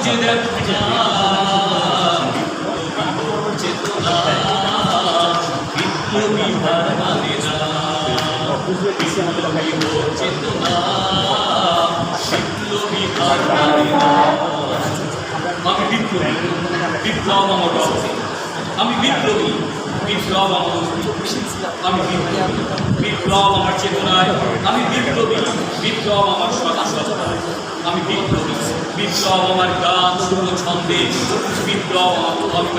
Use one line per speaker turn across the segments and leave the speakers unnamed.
খুঁজে দেখো না চেতনা বিপ্লবী হার মানে না চেতনা বিপ্লবী হার মানে না আমি বিপ্লবী বিপ্লব আমার রক্তে আমি বিপ্লবী বিপ্লব আমার আমি বিপ্লবী বিপ্লব আমার চেতনায় আমি বিপ্লবী বিপ্লব আমার সদাসত্তায় আমি বিপ্লবী বিপ্লব আমার গান শুভ ছন্দে বিপ্লব আমার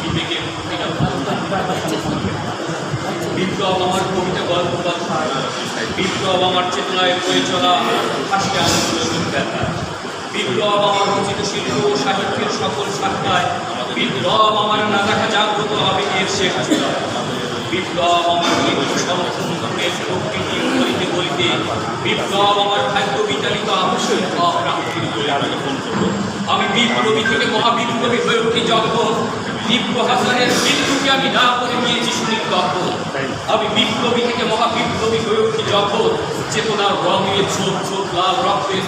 বিবেকের বিপ্লব আমার কবিতা গল্প বিপ্লব আমার চেতনায় বয়ে চলা হাসি আন্দোলনের ব্যথা বিপ্লব আমার রচিত শিল্প ও সাহিত্যের সকল শাখায় বিপ্লব আমার না দেখা জাগ্রত আবেগের শেষ ছিল বিপ্লব আমার সমর্থনের প্রকৃতি বলিতে বলিতে বিপ্লব আমার খাদ্য বিতাড়িত আবশ্যক অপ্রাপ্তির আমি বিপ্লবী থেকে মহাবিপ্লবী হয়ে উঠি যখন তীব্র হাসানের মৃত্যুকে আমি না করে নিয়েছি সুনীল তখন আমি বিপ্লবী থেকে মহাবিপ্লবী হয়ে উঠি যখন চেতনার রঙের ছোট ছোট লাল রক্তের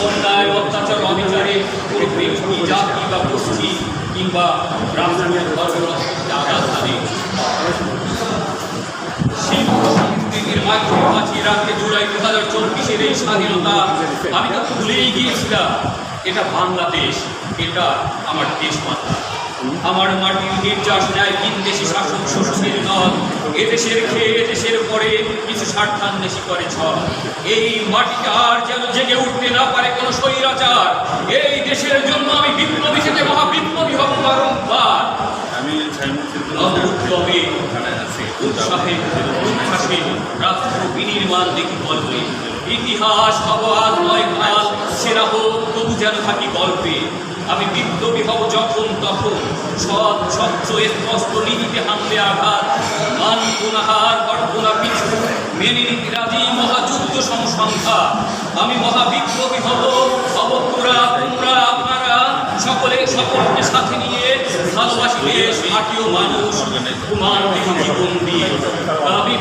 অন্যায় অত্যাচার অবিচারে কোনো ব্যক্তি জাতি বা গোষ্ঠী কিংবা রাষ্ট্রীয় ধর্মরাজধানী শিল্প সংস্কৃতির মাধ্যমে বাঁচিয়ে রাখতে জুলাই 2024-এর এই স্বাধীনতা আমি তো ভুলেই গিয়েছিলাম এটা বাংলাদেশ এটা আমার দেশ মাতা আমার মাটির নির্যাস নেয় বিদেশি শাসক শোষণের দল এদেশের খেয়ে এদেশের পরে কিছু স্বার্থান্বেষী করে ছল এই মাটিতে আর যেন জেগে উঠতে না পারে কোনো স্বৈরাচার এই দেশের জন্য আমি বিপ্লবী থেকে মহাবিপ্লবী হব বারংবার উৎসবে উৎসাহে উচ্ছ্বাসে রাষ্ট্র বিনির্মাণ দেখি গল্পে ইতিহাস হব আজ নয় কাল সেরা হোক তবু যেন থাকি গল্পে আমি বিপ্লবী হব যখন তখন সৎ স্বচ্ছ স্পষ্ট নীতিতে হামলে আঘাত মান গুণাহার বর্ণনা পিছু মেনে নিতে রাজি মহাযুদ্ধ সংসংখ্যা আমি মহাবিপ্লবী হব তোরা তোমরা আপনারা সকলকে সাথে নিয়ে ভালোবাসি দেশ মাটিও মানুষ হুমান জীবন দিয়ে আমি